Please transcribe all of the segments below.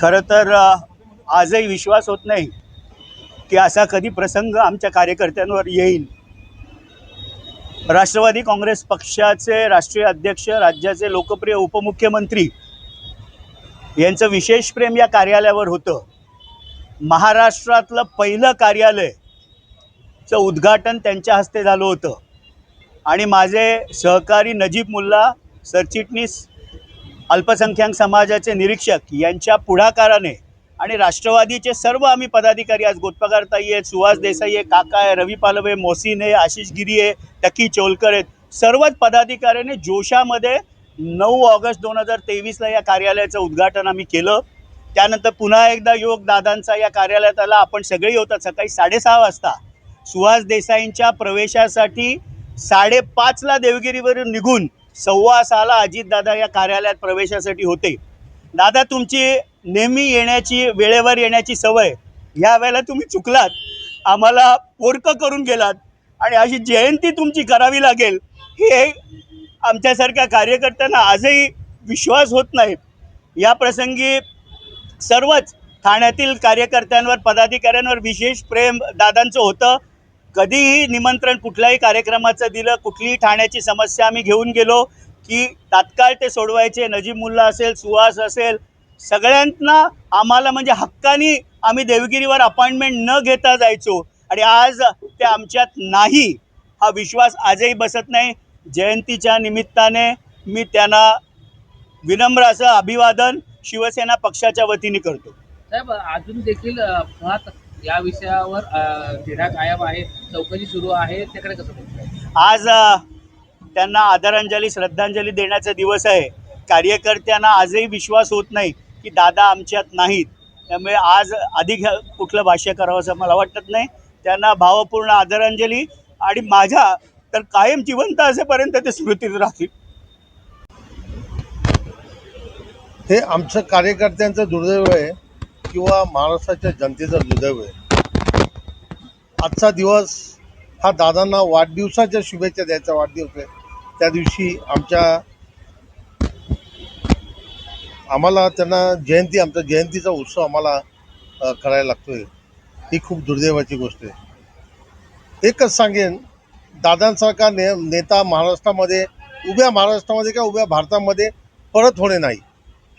खरं तर आजही विश्वास होत नाही की असा कधी प्रसंग आमच्या कार्यकर्त्यांवर येईल. राष्ट्रवादी काँग्रेस पक्षाचे राष्ट्रीय अध्यक्ष, राज्याचे लोकप्रिय उपमुख्यमंत्री यांचं विशेष प्रेम या कार्यालयावर होतं. महाराष्ट्रातलं पहिलं कार्यालयचं उद्घाटन त्यांच्या हस्ते झालं होतं आणि माझे सहकारी नजीब मुल्ला, सरचिटणीस अल्पसंख्याक समाजाचे निरीक्षक यांच्या पुढाकाराने आणि राष्ट्रवादीचे सर्व आम्ही पदाधिकारी, आज गोतपगारताई आहेत, सुहास देसाई आहे, काका आहे, रवी पालवे, मोहसिन आहे, आशिष गिरी आहे, टकी चोलकर आहेत, सर्वच पदाधिकाऱ्यांनी जोशामध्ये 9 ऑगस्ट 2023ला या कार्यालयाचं उद्घाटन आम्ही केलं. त्यानंतर पुन्हा एकदा योग दादांचा या कार्यालयात आला. आपण सगळी होतात. सकाळी 6:30 वाजता सुहास देसाईंच्या प्रवेशासाठी 5:30ला देवगिरीवरून निघून 6:15ला अजितदादा या कार्यालयात प्रवेशासाठी होते. दादा, तुमची नेहमी येण्याची, वेळेवर येण्याची सवय, ह्या वेळेला तुम्ही चुकलात, आम्हाला पोरकं करून गेलात आणि अशी जयंती तुमची करावी लागेल हे आमच्यासारख्या कार्यकर्त्यांना आजही विश्वास होत नाही. या प्रसंगी सर्वच ठाण्यातील कार्यकर्त्यांवर, पदाधिकाऱ्यांवर विशेष प्रेम दादांचं होतं. कधीही निमंत्रण कुठल्याही कार्यक्रमाचं दिलं, कुठलीही ठाण्याची समस्या आम्ही घेऊन गेलो की तात्काळ ते सोडवायचे. नजीब मुल्ला असेल, सुहास असेल, सगळ्यांना आम्हाला म्हणजे हक्कानी आम्ही देवगिरीवर अपॉइंटमेंट न घेता जायचो आणि आज ते आमच्यात नाही, हा विश्वास आजही बसत नाही. जयंतीच्या निमित्ताने मी त्यांना विनम्र असं अभिवादन शिवसेना पक्षाच्या वतीने करतो. साहेब, अजून देखील मुळात या विषयावर तिढा कायम आहे, चौकशी सुरू आहे, त्याकडे कसं बघताय? आज त्यांना आदरांजली, श्रद्धांजली देण्याचा दिवस आहे. कार्यकर्त्यांना आजही विश्वास होत नाही की दादा आमच्यात नाहीत. त्यामुळे आज अधिक कुठलं भाष्य करावं असं मला वाटत नाही. त्यांना भावपूर्ण आदरांजली आणि माझ्या तर कायम जिवंत असेपर्यंत ते स्मृतीत राहतील. हे आमचं कार्यकर्त्यांचं दुर्दैव आहे किंवा महाराष्ट्राच्या जनतेचं दुर्दैव आहे. आजचा दिवस हा दादांना वाढदिवसाच्या शुभेच्छा द्यायचा वाढदिवस आहे. त्या दिवशी आम्हाला त्यांना आमचा जयंतीचा उत्सव आम्हाला करायला लागतोय. ही खूप दुर्दैवाची गोष्ट आहे. एकच सांगेन, दादांसारखा नेता महाराष्ट्रामध्ये, उभ्या महाराष्ट्रामध्ये किंवा उभ्या भारतामध्ये परत होणे नाही.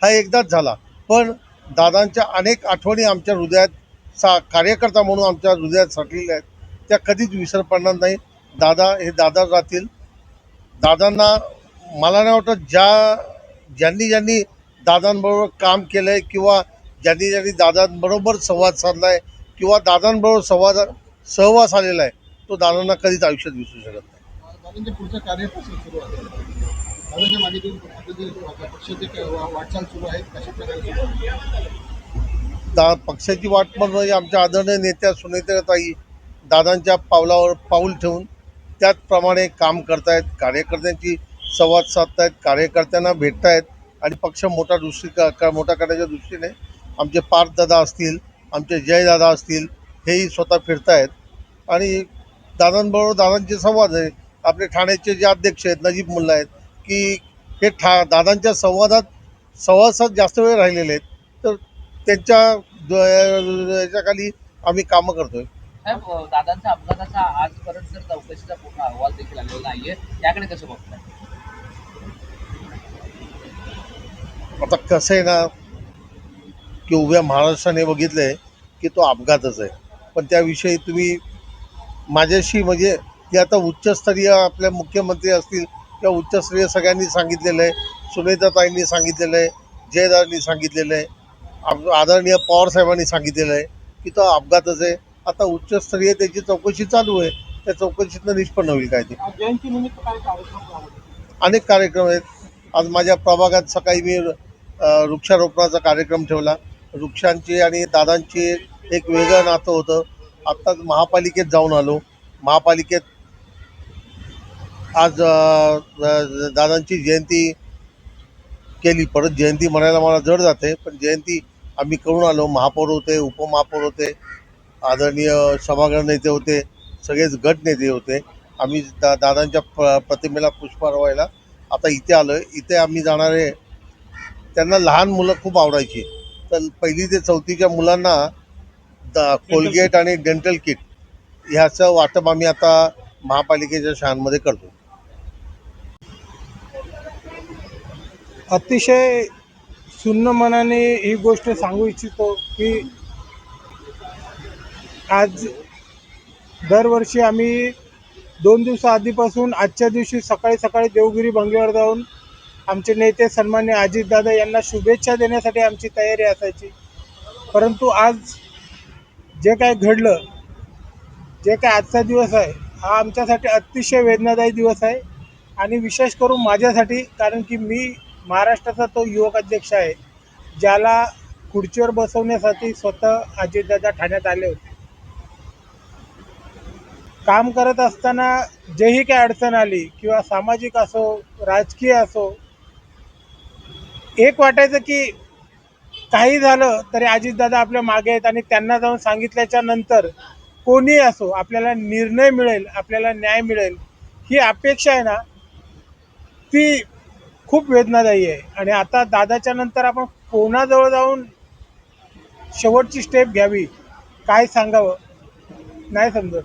हा एकदाच झाला, पण दादांच्या अनेक आठवणी आमच्या हृदयात, कार्यकर्ता म्हणून आमच्या हृदयात साठलेल्या आहेत. त्या कधीच विसर पडणार नाही. दादा हे दादा राहतील. दादांना मला नाही वाटत ज्यांनी दादांबरोबर काम केलं आहे किंवा ज्यांनी दादांबरोबर संवाद साधला आहे किंवा दादांबरोबर सहवास आलेला आहे, तो दादांना कधीच आयुष्यात विसरू शकत नाही. दादांच्या पुढचं कार्य कसं सुरू आहे? दादांच्या मागे पक्षाची वाटचाल सुरू आहे, कशा प्रकारे सुरू आहे? पक्षाची वाट म्हणजे आमच्या आदरणीय नेत्या सुनेत्राताई दादांच्या पावलावर पाऊल ठेवून त्याचप्रमाणे काम करतायत. कार्यकर्त्यांची संवाद साधतायत, कार्यकर्त्यांना भेटतायत आणि पक्ष मोठा करण्याच्या दृष्टीने आमचे पार्थदादा असतील, आमचे जयदादा असतील, हेही स्वतः फिरतायत आणि दादांबरोबर दादांचे संवाद आहे. आपले ठाण्याचे जे अध्यक्ष आहेत नजीब मुल्ला आहेत, की हे दादांच्या सहवासात जास्त वेळ राहिलेले आहेत, तर त्यांच्या याच्याखाली आम्ही कामं करतोय. साहेब, दादांच्या अपघाताचा आजपर्यंत जर चौकशीचा पूर्ण अहवाल देखील आलेला नाहीये, त्याकडे कसं बघताय? आता कसं आहे ना, की उभ्या महाराष्ट्राने बघितलं आहे की तो अपघातच आहे, पण त्याविषयी तुम्ही माझ्याशी म्हणजे ते आता उच्चस्तरीय आपल्या मुख्यमंत्री असतील किंवा उच्चस्तरीय सगळ्यांनी सांगितलेलं आहे, सुनेत्राताईंनी सांगितलेलं आहे, जयदादांनी सांगितलेलं आहे, आदरणीय पवारसाहेबांनी सांगितलेलं आहे की तो अपघातच आहे. आता उच्चस्तरीय त्याची चौकशी चालू आहे. त्या चौकशीतनं निष्पन्न होईल काय ते. जयंतीनिमित्त काय कार्यक्रम? अनेक कार्यक्रम आहेत. आज माझ्या प्रभागात सकाळी मी वृक्षारोपणाचा कार्यक्रम ठेवला. वृक्षांची आणि दादांची एक वेगळं नातं होतं. आत्ताच महापालिकेत जाऊन आलो. महापालिकेत आज दादांची जयंती केली. परत जयंती म्हणायला मला जड जाते, पण जयंती आम्ही करून आलो. महापौर होते, उपमहापौर होते, आदरणीय सभागृह नेते होते, सगळेच गट नेते होते. आम्ही दादांच्या प्रतिमेला पुष्पहार व्हायला आता इथे आलो आहे. इथे आम्ही जाणारे, त्यांना लहान मुलं खूप आवडायची. तर 1ली ते 4थीच्या मुलांना कोलगेट आणि डेंटल किट ह्याचं वाटप आम्ही आता महापालिकेच्या शाळांमध्ये करतो. अतिशय सुन्न मनाने ही गोष्ट सांगू इच्छितो की आज दरवर्षी आम्ही 2 दिवसाआधीपासून आजच्या दिवशी सकाळी सकाळी देवगिरी बंगल्यावर जाऊन आमचे नेते सन्मान्य अजितदादा यांना शुभेच्छा देण्यासाठी आमची तयारी असायची. परंतु आज जे काय घडलं, जे काय आजचा दिवस आहे, हा आमच्यासाठी अतिशय वेदनादायी दिवस आहे आणि विशेष करून माझ्यासाठी, कारण की मी महाराष्ट्राचा तो युवक अध्यक्ष आहे ज्याला खुर्चीवर बसवण्यासाठी स्वतः अजितदादा ठाण्यात आले होते. काम करत असताना जेही काही अडचण आली किंवा सामाजिक असो राजकीय असो, एक वाटायचं की काही झालं तरी अजितदादा आपल्या मागे आहेत आणि त्यांना जाऊन सांगितल्याच्या नंतर कोणी असो आपल्याला निर्णय मिळेल, आपल्याला न्याय मिळेल, ही अपेक्षा आहे ना, ती खूप वेदनादायी आहे. आणि आता दादाच्या नंतर आपण कोणाजवळ जाऊन शेवटची स्टेप घ्यावी, काय सांगावं नाही समजत.